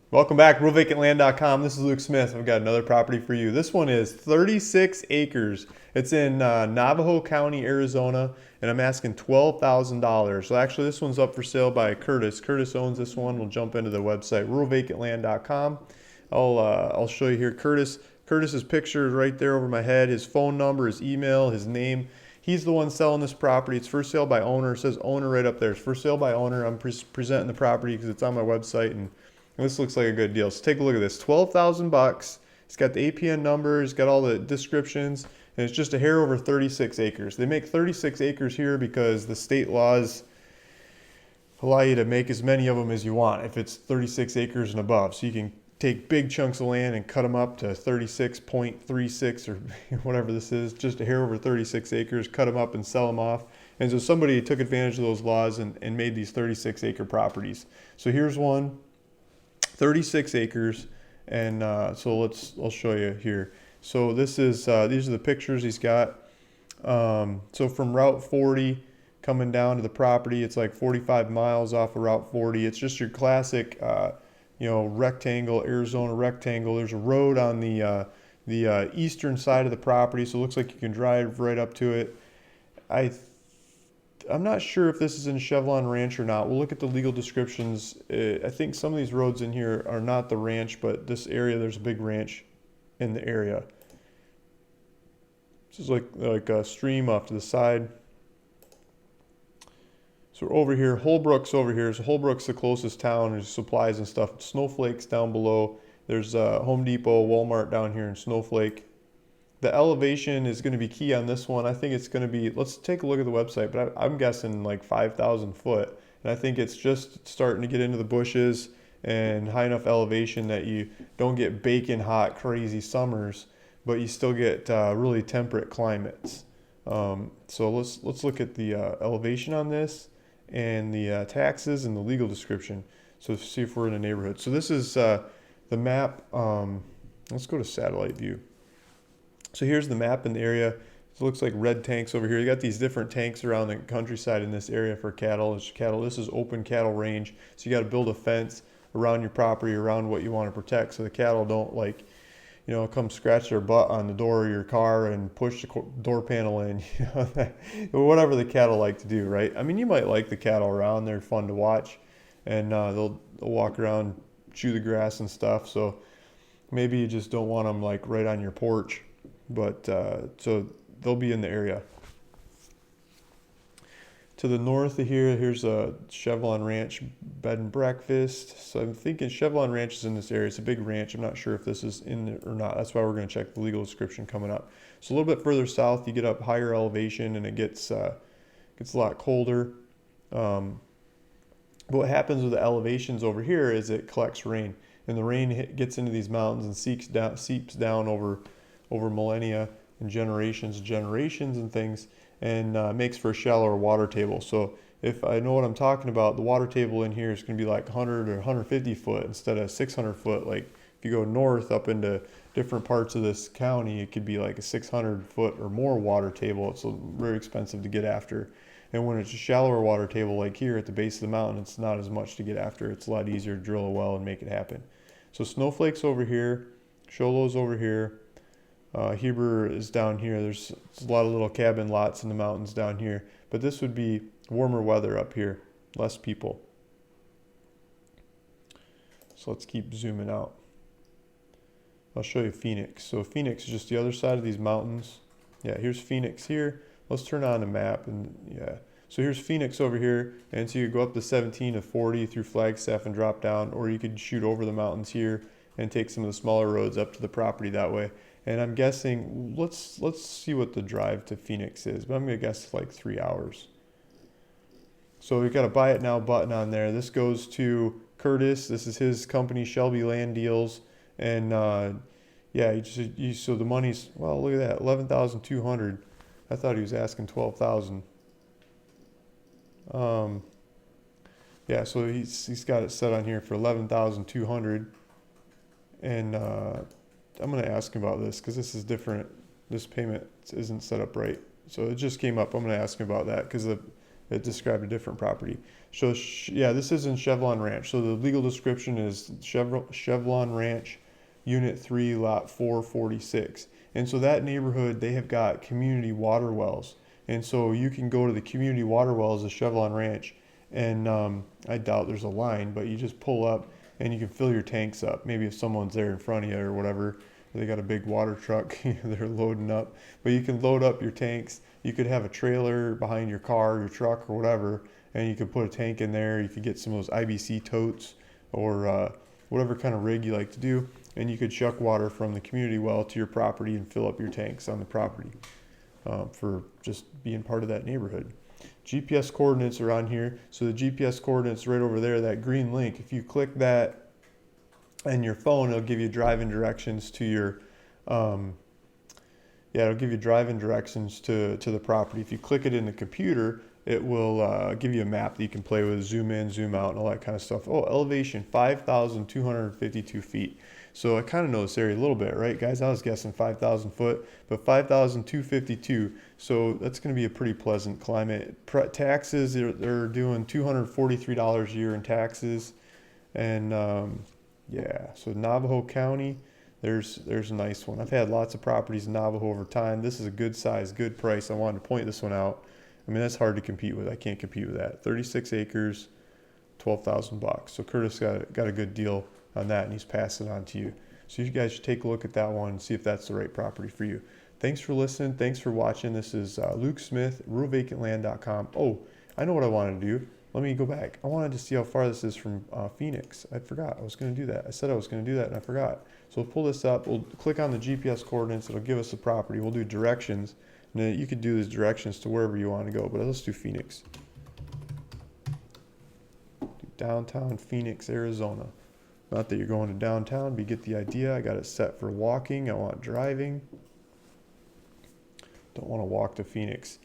Welcome back, realvacantland.com. This is Luke Smith. I've got another property for you. This one is 36 acres. It's in Navajo County, Arizona, and I'm asking $12,000. So actually, this one's up for sale by Curtis. Curtis owns this one. We'll jump into the website, realvacantland.com. I'll show you here. Curtis's picture is right there over my head. His phone number, his email, his name. He's the one selling this property. It's for sale by owner. It says owner right up there. It's for sale by owner. I'm presenting the property because it's on my website, and this looks like a good deal. So take a look at this. 12,000 bucks. It's got the APN number. It's got all the descriptions, and it's just a hair over 36 acres. They make 36 acres here because the state laws allow you to make as many of them as you want if it's 36 acres and above. So you can take big chunks of land and cut them up to 36.36 or whatever this is, just a hair over 36 acres, cut them up and sell them off. And so somebody took advantage of those laws and made these 36 acre properties. So here's one, 36 acres. And I'll show you here. So this is, these are the pictures he's got. So from Route 40 coming down to the property, it's like 45 miles off of Route 40. It's just your classic, rectangle, Arizona rectangle. There's a road on the eastern side of the property, so it looks like you can drive right up to it. I'm not sure if this is in Chevron Ranch or not. We'll look at the legal descriptions. I think some of these roads in here are not the ranch, but this area, there's a big ranch in the area. This is like a stream off to the side. So we're over here, Holbrook's over here. So Holbrook's the closest town. There's supplies and stuff. Snowflake's down below. There's Home Depot, Walmart down here in Snowflake. The elevation is going to be key on this one. I think it's going to be, let's take a look at the website, but I'm guessing like 5,000 foot. And I think it's just starting to get into the bushes and high enough elevation that you don't get baking hot, crazy summers, but you still get really temperate climates. So let's look at the elevation on this and the taxes and the legal description. So see if we're in a neighborhood. So this is the map. Let's go to satellite view. So here's the map in the area. It looks like red tanks over here. You got these different tanks around the countryside in this area for cattle. This is open cattle range. So you got to build a fence around your property, around what you want to protect, so the cattle don't come scratch their butt on the door of your car and push the door panel in, whatever the cattle like to do, right? I mean, you might like the cattle around. They're fun to watch, and they'll walk around, chew the grass and stuff. So maybe you just don't want them like right on your porch. But so they'll be in the area. To the north of here, here's a Chevron Ranch bed and breakfast. So I'm thinking Chevron Ranch is in this area. It's a big ranch. I'm not sure if this is in there or not. That's why we're going to check the legal description coming up. So a little bit further south, you get up higher elevation and it gets a lot colder. What happens with the elevations over here is it collects rain, and the rain gets into these mountains and seeps down over millennia and generations and things, and makes for a shallower water table. So if I know what I'm talking about, the water table in here is going to be like 100 or 150 foot instead of 600 foot. Like if you go north up into different parts of this county, it could be like a 600 foot or more water table. It's very expensive to get after. And when it's a shallower water table like here at the base of the mountain, it's not as much to get after. It's a lot easier to drill a well and make it happen. So Snowflake's over here, Sholo's over here. Heber is down here. There's a lot of little cabin lots in the mountains down here, but this would be warmer weather up here, less people. So let's keep zooming out. I'll show you Phoenix. So Phoenix is just the other side of these mountains. Yeah, here's Phoenix here. Let's turn on the map, and yeah. So here's Phoenix over here, and so you go up to 17 to 40 through Flagstaff and drop down, or you could shoot over the mountains here and take some of the smaller roads up to the property that way. And I'm guessing, let's see what the drive to Phoenix is, but I'm gonna guess like 3 hours. So we've got a buy it now button on there. This goes to Curtis. This is his company, Shelby Land Deals. And yeah, so the money's, well, look at that, 11,200. I thought he was asking 12,000. Yeah, so he's got it set on here for 11,200. And I'm going to ask him about this because this is different. This payment isn't set up right. So it just came up. I'm going to ask him about that because it described a different property. So yeah, this is in Chevron Ranch. So the legal description is Chevron Ranch, Unit 3, Lot 446. And so that neighborhood, they have got community water wells. And so you can go to the community water wells of Chevron Ranch, and I doubt there's a line, but you just pull up and you can fill your tanks up. Maybe if someone's there in front of you or whatever, they got a big water truck, they're loading up. But you can load up your tanks. You could have a trailer behind your car, your truck, or whatever, and you could put a tank in there. You could get some of those IBC totes or whatever kind of rig you like to do, and you could chuck water from the community well to your property and fill up your tanks on the property for just being part of that neighborhood. GPS coordinates are on here. So the GPS coordinates right over there, that green link, if you click that on your phone, it'll give you driving directions to your, it'll give you driving directions to the property. If you click it in the computer, it will give you a map that you can play with, zoom in, zoom out, and all that kind of stuff. Oh, elevation, 5,252 feet. So I kind of know this area a little bit, right, guys? I was guessing 5,000 foot, but 5,252. So that's going to be a pretty pleasant climate. Taxes, they're doing $243 a year in taxes. And yeah, so Navajo County, there's a nice one. I've had lots of properties in Navajo over time. This is a good size, good price. I wanted to point this one out. I mean, that's hard to compete with. I can't compete with that. 36 acres, 12,000 bucks. So Curtis got a good deal on that, and he's passing it on to you. So you guys should take a look at that one and see if that's the right property for you. Thanks for listening. Thanks for watching. This is Luke Smith, ruralvacantland.com. Oh, I know what I wanted to do. Let me go back. I wanted to see how far this is from Phoenix. I forgot. I was going to do that. I said I was going to do that, and I forgot. So we'll pull this up. We'll click on the GPS coordinates. It'll give us the property. We'll do directions. And then you could do these directions to wherever you want to go. But let's do Phoenix. Downtown Phoenix, Arizona. Not that you're going to downtown, but you get the idea. I got it set for walking. I want driving. Don't want to walk to Phoenix.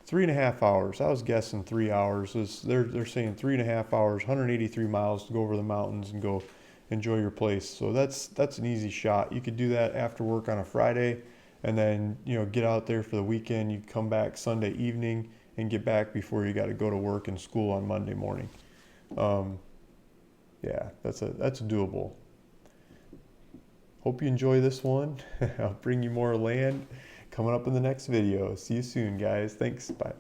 3.5 hours. I was guessing 3 hours. They're saying 3.5 hours, 183 miles to go over the mountains and go enjoy your place. So that's an easy shot. You could do that after work on a Friday, and then get out there for the weekend. You come back Sunday evening and get back before you got to go to work and school on Monday morning. Yeah, that's doable. Hope you enjoy this one. I'll bring you more land coming up in the next video. See you soon, guys. Thanks. Bye.